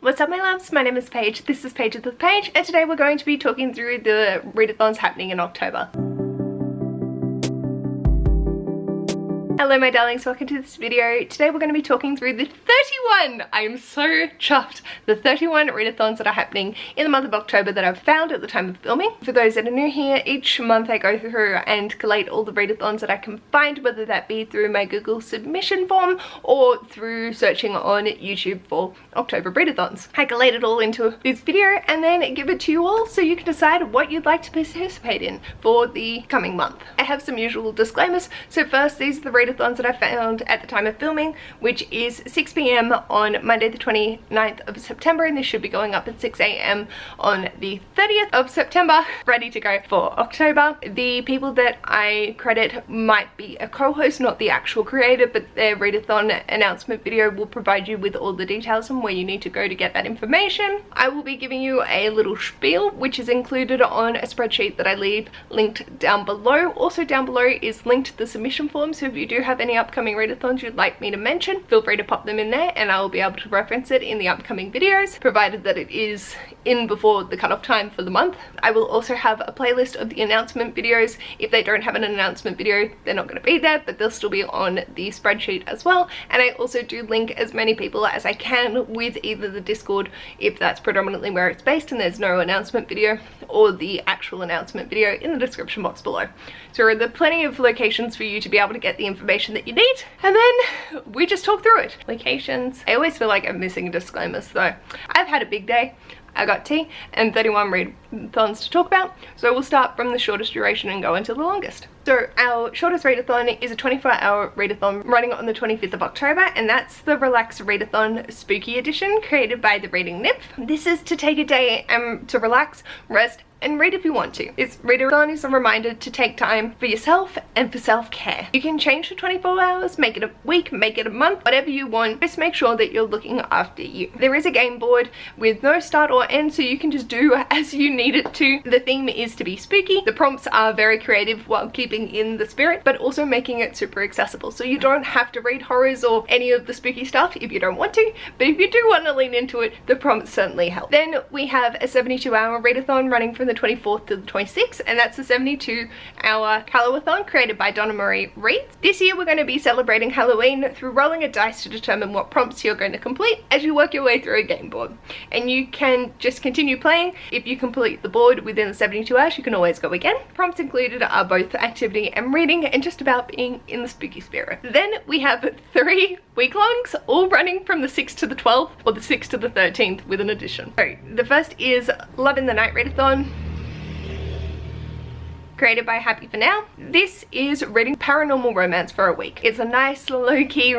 What's up my loves, my name is Paige, this is Paige with the Page, and today we're going to be talking through the readathons happening in October. Hello my darlings, welcome to this video. Today we're going to be talking through the 31, I am so chuffed, the 31 readathons that are happening in the month of October that I've found at the time of filming. For those that are new here, each month I go through and collate all the readathons that I can find, whether that be through my Google submission form or through searching on YouTube for October readathons. I collate it all into this video and then give it to you all so you can decide what you'd like to participate in for the coming month. I have some usual disclaimers. So first, these are the readathons that I found at the time of filming, which is 6 PM on Monday the 29th of September, and this should be going up at 6 AM on the 30th of September, ready to go for October. The people that I credit might be a co-host, not the actual creator, but their readathon announcement video will provide you with all the details on where you need to go to get that information. I will be giving you a little spiel, which is included on a spreadsheet that I leave linked down below. Also down below is linked the submission form, so if you do have any upcoming readathons you'd like me to mention, feel free to pop them in there and I will be able to reference it in the upcoming videos, provided that it is in before the cutoff time for the month. I will also have a playlist of the announcement videos. If they don't have an announcement video, they're not going to be there, but they'll still be on the spreadsheet as well. And I also do link as many people as I can with either the Discord, if that's predominantly where it's based and there's no announcement video, or the actual announcement video in the description box below. So there are plenty of locations for you to be able to get the information that you need, and then we just talk through it. Locations. I always feel like I'm missing disclaimers though. I've had a big day. I got tea and 31 readathons to talk about, so we'll start from the shortest duration and go into the longest. So our shortest readathon is a 24-hour readathon running on the 25th of October, and that's the Relax Readathon Spooky Edition created by the Reading Nymph. This is to take a day to relax, rest, and read if you want to. This readathon is a reminder to take time for yourself and for self-care. You can change the 24 hours, make it a week, make it a month, whatever you want. Just make sure that you're looking after you. There is a game board with no start or end, so you can just do as you need it to. The theme is to be spooky. The prompts are very creative while keeping in the spirit, but also making it super accessible. So you don't have to read horrors or any of the spooky stuff if you don't want to, but if you do want to lean into it, the prompts certainly help. Then we have a 72-hour readathon running from the 24th to the 26th, and that's a 72-hour Hallowathon created by Donna Marie Reed. This year we're going to be celebrating Halloween through rolling a dice to determine what prompts you're going to complete as you work your way through a game board. And you can just continue playing. If you complete the board within the 72 hours, you can always go again. Prompts included are both activity and reading, and just about being in the spooky spirit. Then we have 3 week-longs, all running from the 6th to the 12th, or the 6th to the 13th with an addition. So the first is Love in the Night Readathon, created by Happy For Now. This is reading paranormal romance for a week. It's a nice low-key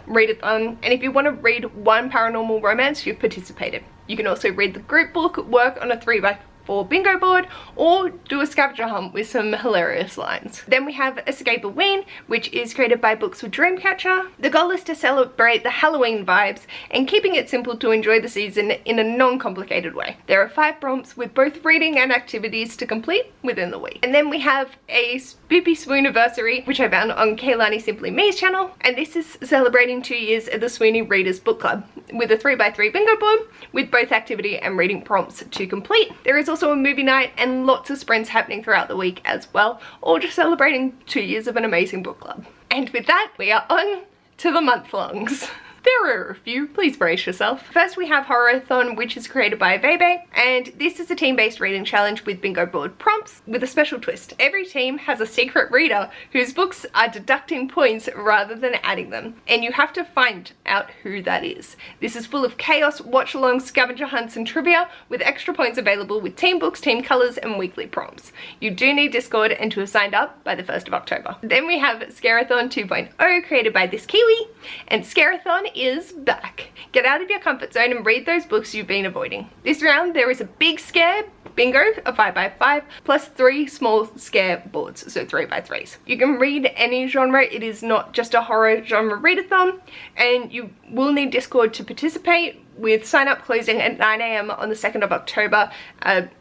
readathon, and if you want to read one paranormal romance, you've participated. You can also read the group book, work on a 3x4 bingo board, or do a scavenger hunt with some hilarious lines. Then we have Escape Halloween, which is created by Books with Dreamcatcher. The goal is to celebrate the Halloween vibes and keeping it simple to enjoy the season in a non-complicated way. There are 5 prompts with both reading and activities to complete within the week. And then we have a Spoopy Swooniversary, which I found on Kaylani Simply Me's channel, and this is celebrating 2 years of the Swoony Readers Book Club with a 3x3 bingo board with both activity and reading prompts to complete. There is also a movie night and lots of sprints happening throughout the week as well, all just celebrating 2 years of an amazing book club. And with that, we are on to the month-longs. There are a few, please brace yourself. First we have Horrorathon, which is created by Vebe, and this is a team-based reading challenge with bingo board prompts with a special twist. Every team has a secret reader whose books are deducting points rather than adding them, and you have to find out who that is. This is full of chaos, watch-alongs, scavenger hunts, and trivia, with extra points available with team books, team colours, and weekly prompts. You do need Discord and to have signed up by the 1st of October. Then we have Scareathon 2.0, created by This Kiwi, and Scareathon is back. Get out of your comfort zone and read those books you've been avoiding. This round there is a big scare bingo, a 5x5, plus 3 small scare boards, so 3x3s. You can read any genre, it is not just a horror genre readathon, and you will need Discord to participate, with sign up closing at 9 AM on the 2nd of October,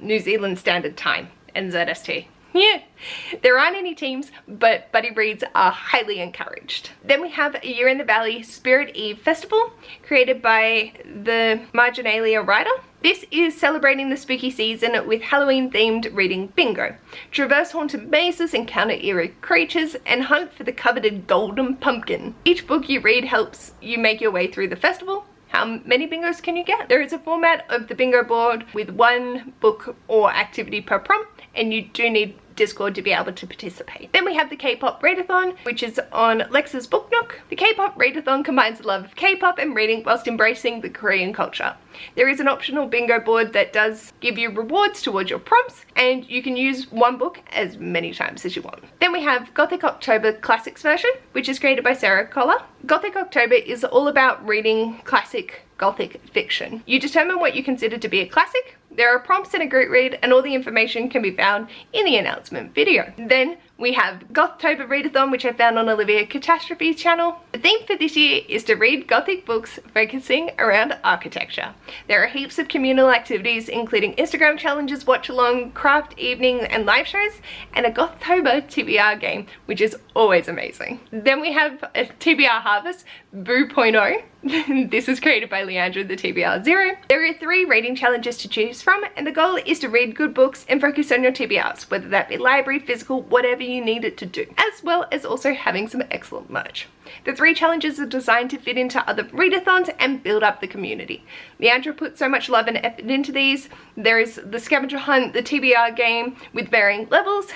New Zealand Standard Time, NZST. Yeah, there aren't any teams, but buddy reads are highly encouraged. Then we have A Year in the Valley Spirit Eve Festival, created by the Marginalia writer. This is celebrating the spooky season with Halloween-themed reading bingo. Traverse haunted mazes, encounter eerie creatures, and hunt for the coveted golden pumpkin. Each book you read helps you make your way through the festival. How many bingos can you get? There is a format of the bingo board with one book or activity per prompt, and you do need Discord to be able to participate. Then we have the K-pop Readathon, which is on Lex's Book Nook. The K-pop Readathon combines the love of K-pop and reading whilst embracing the Korean culture. There is an optional bingo board that does give you rewards towards your prompts, and you can use one book as many times as you want. Then we have Gothic October Classics version, which is created by Sarah Collar. Gothic October is all about reading classic Gothic fiction. You determine what you consider to be a classic. There are prompts in a group read, and all the information can be found in the announcement video. Then we have Gothtober Readathon, which I found on Olivia Catastrophe's channel. The theme for this year is to read Gothic books focusing around architecture. There are heaps of communal activities, including Instagram challenges, watch along, craft evening, and live shows, and a Gothtober TBR game, which is always amazing. Then we have a TBR Harvest Boo.0. This is created by Leandra, the TBR Zero. There are 3 reading challenges to choose from, and the goal is to read good books and focus on your TBRs, whether that be library, physical, whatever you need it to do, as well as also having some excellent merch. The 3 challenges are designed to fit into other readathons and build up the community. Leandra put so much love and effort into these. There is the scavenger hunt, the TBR game with varying levels,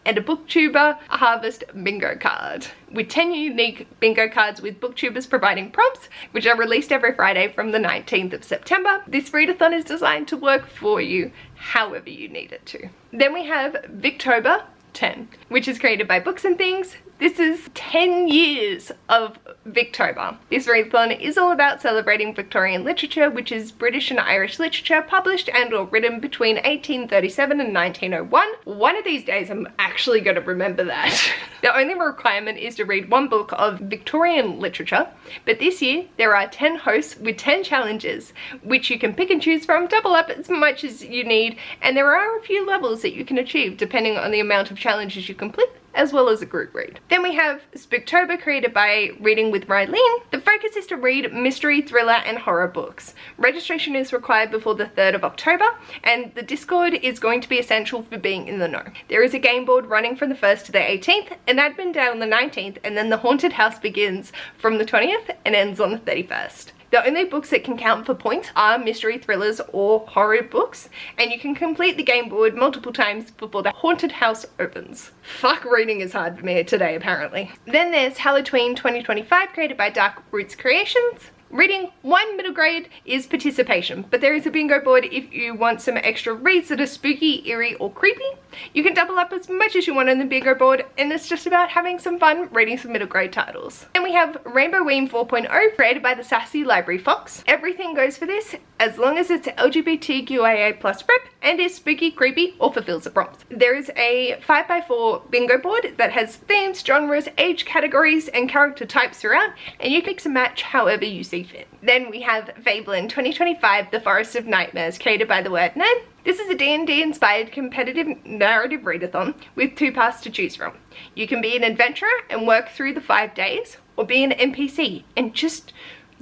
and a booktuber harvest bingo card with 10 unique bingo cards with booktubers providing prompts, which are released every Friday from the 19th of September. This readathon is designed to work for you however you need it to. Then we have Victober 10, which is created by Books and Things. This is 10 years of Victober. This readathon is all about celebrating Victorian literature, which is British and Irish literature published and or written between 1837 and 1901. One of these days I'm actually going to remember that. The only requirement is to read one book of Victorian literature, but this year there are 10 hosts with 10 challenges, which you can pick and choose from, double up as much as you need, and there are a few levels that you can achieve depending on the amount of challenges you complete, as well as a group read. Then we have Spooktober, created by Reading with Rylene. The focus is to read mystery, thriller, and horror books. Registration is required before the 3rd of October, and the Discord is going to be essential for being in the know. There is a game board running from the 1st to the 18th, an admin day on the 19th, and then the haunted house begins from the 20th and ends on the 31st. The only books that can count for points are mystery, thrillers, or horror books, and you can complete the game board multiple times before the haunted house opens. Fuck, reading is hard for me today, apparently. Then there's Halloween 2025, created by Dark Roots Creations. Reading 1 middle grade is participation, but there is a bingo board if you want some extra reads that are spooky, eerie, or creepy. You can double up as much as you want on the bingo board, and it's just about having some fun reading some middle grade titles. Then we have Rainbow Ween 4.0, created by the Sassy Library Fox. Everything goes for this, as long as it's LGBTQIA+ rep and is spooky, creepy, or fulfills the prompts. There is a 5x4 bingo board that has themes, genres, age categories, and character types throughout, and you can mix and match however you see fit. Then we have Fabelin 2025, The Forest of Nightmares, created by The Word Name. This is a D&D inspired competitive narrative readathon with 2 paths to choose from. You can be an adventurer and work through the 5 days, or be an NPC and just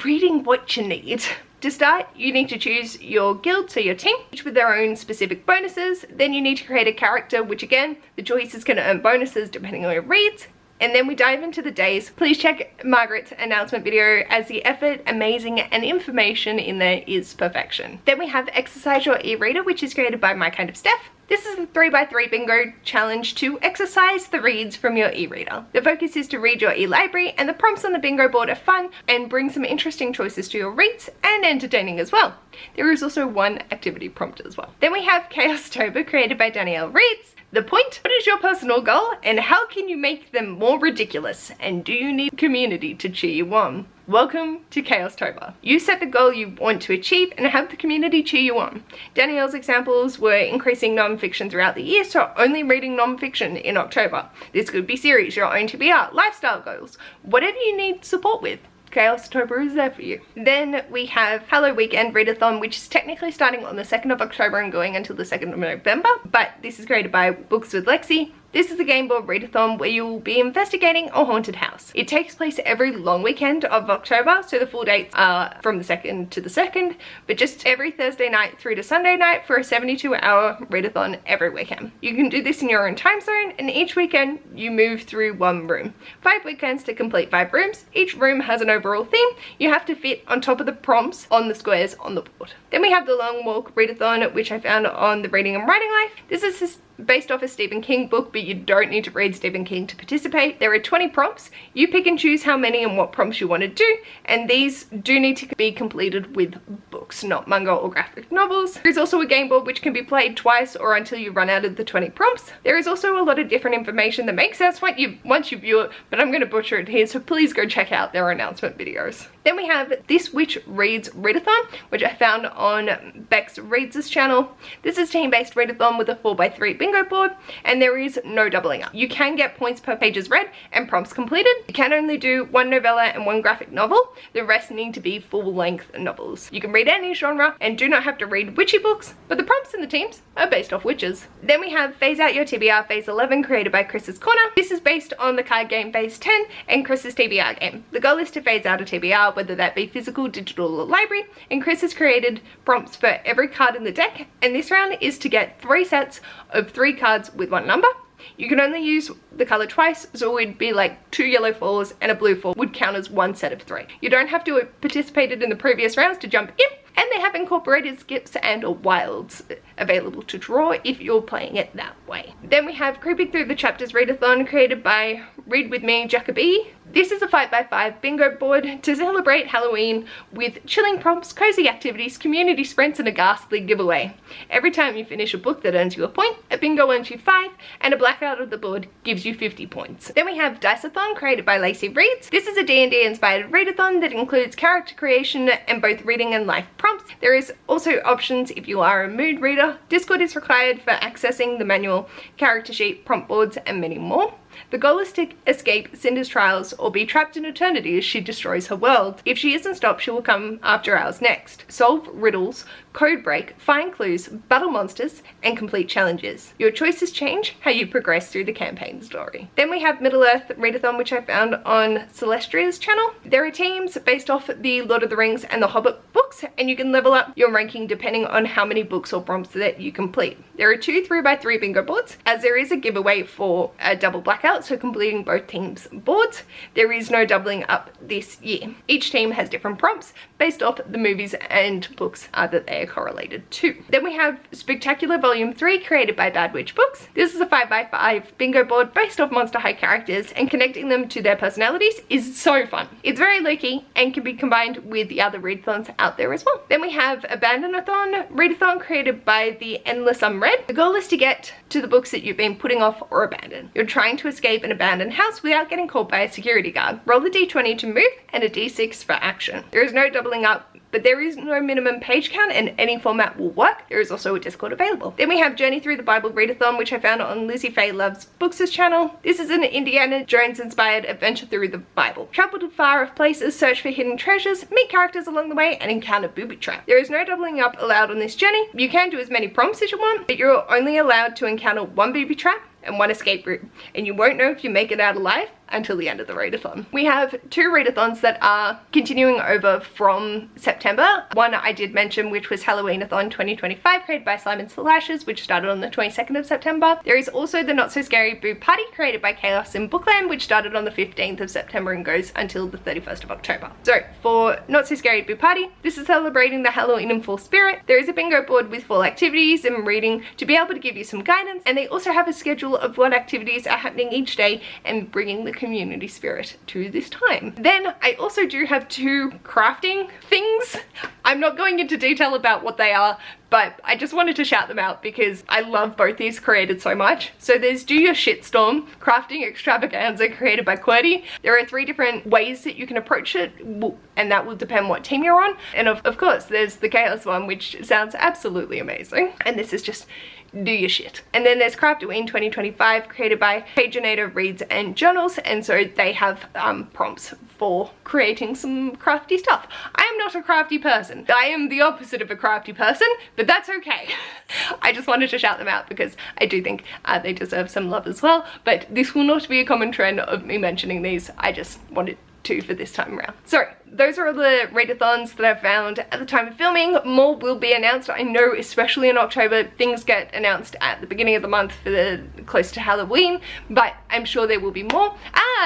reading what you need. To start, you need to choose your guild, so your team, each with their own specific bonuses. Then you need to create a character, which again, the choice is going to earn bonuses depending on your reads. And then we dive into the days. Please check Margaret's announcement video, as the effort, amazing, and information in there is perfection. Then we have Exercise Your E-Reader, which is created by My Kind of Steph. This is a 3x3 bingo challenge to exercise the reads from your e-reader. The focus is to read your e-library, and the prompts on the bingo board are fun and bring some interesting choices to your reads, and entertaining as well. There is also one activity prompt as well. Then we have Chaostober, created by Danielle Reeds. The point: what is your personal goal and how can you make them more ridiculous? And do you need community to cheer you on? Welcome to Chaostober. You set the goal you want to achieve and have the community cheer you on. Danielle's examples were increasing non-fiction throughout the year, so only reading non-fiction in October. This could be series, your own TBR, lifestyle goals, whatever you need support with. Chaos-tober is there for you. Then we have Hello Weekend Readathon, which is technically starting on the 2nd of October and going until the 2nd of November, but this is created by Books with Lexi. This is a game board readathon where you will be investigating a haunted house. It takes place every long weekend of October, so the full dates are from the 2nd to the 2nd, but just every Thursday night through to Sunday night for a 72-hour readathon every weekend. You can do this in your own time zone, and each weekend you move through one room. 5 weekends to complete 5 rooms. Each room has an overall theme. You have to fit on top of the prompts on the squares on the board. Then we have the Long Walk Readathon, which I found on the Reading and Writing Life. This is based off a Stephen King book, but you don't need to read Stephen King to participate. There are 20 prompts. You pick and choose how many and what prompts you want to do, and these do need to be completed with books, not manga or graphic novels. There is also a game board which can be played twice or until you run out of the 20 prompts. There is also a lot of different information that makes sense once you view it, but I'm going to butcher it here, so please go check out their announcement videos. Then we have This Witch Reads Readathon, which I found on Bex Reads' channel. This is team-based readathon with a 4x3 bingo board, and there is no doubling up. You can get points per pages read and prompts completed. You can only do 1 novella and 1 graphic novel. The rest need to be full-length novels. You can read any genre and do not have to read witchy books, but the prompts and the teams are based off witches. Then we have Phase Out Your TBR Phase 11, created by Chris's Corner. This is based on the card game Phase 10 and Chris's TBR game. The goal is to phase out a TBR, whether that be physical, digital, or library, and Chris has created prompts for every card in the deck, and this round is to get 3 sets of 3 cards with 1 number. You can only use the color twice, so it would be like 2 yellow 4s and a blue 4 would count as 1 set of 3. You don't have to have participated in the previous rounds to jump in, and they have incorporated skips and wilds available to draw if you're playing it that way. Then we have Creeping Through the Chapters Readathon, created by Read With Me Jacoby. This is a 5x5 bingo board to celebrate Halloween with chilling prompts, cozy activities, community sprints, and a ghastly giveaway. Every time you finish a book that earns you a point, a bingo earns you 5, and a blackout of the board gives you 50 points. Then we have Diceathon, created by Lacey Reads. This is a D&D inspired readathon that includes character creation and both reading and life prompts. There is also options if you are a mood reader. Discord is required for accessing the manual, character sheet, prompt boards, and many more. The goal is to escape Cinder's trials or be trapped in eternity as she destroys her world. If she isn't stopped, she will come after ours next. Solve riddles, code break, find clues, battle monsters, and complete challenges. Your choices change how you progress through the campaign story. Then we have Middle-earth Readathon, which I found on Celestria's channel. There are teams based off the Lord of the Rings and the Hobbit books, and you can level up your ranking depending on how many books or prompts that you complete. There are 2 3x3 bingo boards, as there is a giveaway for a double blackout, so completing both teams' boards. There is no doubling up this year. Each team has different prompts based off the movies and books that they are correlated to. Then we have Spectacular Volume 3, created by Bad Witch Books. This is a 5x5 bingo board based off Monster High characters, and connecting them to their personalities is so fun. It's very low-key and can be combined with the other readathons out there as well. Then we have Abandonathon Readathon, created by The Endless Unread. The goal is to get to the books that you've been putting off or abandoned. You're trying to escape an abandoned house without getting caught by a security guard. Roll a d20 to move and a d6 for action. There is no doubling up, but there is no minimum page count and any format will work. There is also a Discord available. Then we have Journey Through the Bible Readathon, which I found on Lizzie Faye Loves Books' channel. This is an Indiana Jones inspired adventure through the Bible. Travel to far off places, search for hidden treasures, meet characters along the way, and encounter booby trap. There is no doubling up allowed on this journey. You can do as many prompts as you want, but you're only allowed to encounter 1 booby trap and 1 escape route, and you won't know if you make it out alive until the end of the readathon. We have 2 readathons that are continuing over from September. One I did mention, which was Halloweenathon 2025, created by Simon Slashes, which started on the 22nd of September. There is also the Not So Scary Boo Party, created by Chaos in Bookland, which started on the 15th of September and goes until the 31st of October. So for Not So Scary Boo Party, this is celebrating the Halloween in full spirit. There is a bingo board with full activities and reading to be able to give you some guidance, and they also have a schedule of what activities are happening each day and bringing the community spirit to this time. Then I also do have 2 crafting things. I'm not going into detail about what they are, but I just wanted to shout them out because I love both these created so much. So there's Do Your Shitstorm Crafting Extravaganza, created by QWERTY. There are 3 different ways that you can approach it, and that will depend what team you're on. And of course there's the Chaos one, which sounds absolutely amazing. And this is just do your shit. And then there's Craftoween 2025, created by Paginator Reads and Journals, and so they have prompts for creating some crafty stuff. I am not a crafty person. I am the opposite of a crafty person, but that's okay. I just wanted to shout them out because I do think they deserve some love as well, but this will not be a common trend of me mentioning these. I just wanted to for this time around. So those are all the readathons that I've found at the time of filming. More will be announced. I know, especially in October, things get announced at the beginning of the month for the close to Halloween, but I'm sure there will be more.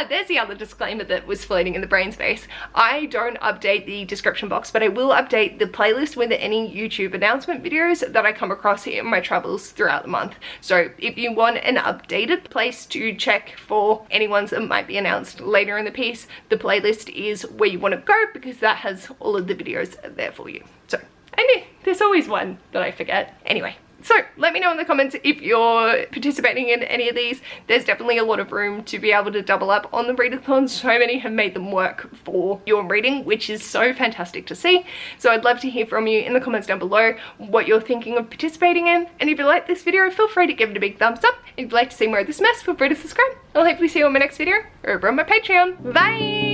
There's the other disclaimer that was floating in the brain space. I don't update the description box, but I will update the playlist with any YouTube announcement videos that I come across in my travels throughout the month. So if you want an updated place to check for any ones that might be announced later in the piece, the playlist is where you want to go, because that has all of the videos there for you. So I know there's always one that I forget. Anyway, so let me know in the comments if you're participating in any of these. There's definitely a lot of room to be able to double up on the readathons. So many have made them work for your reading, which is so fantastic to see. So I'd love to hear from you in the comments down below what you're thinking of participating in. And if you like this video, feel free to give it a big thumbs up. If you'd like to see more of this mess, feel free to subscribe. I'll hopefully see you on my next video or over on my Patreon. Bye!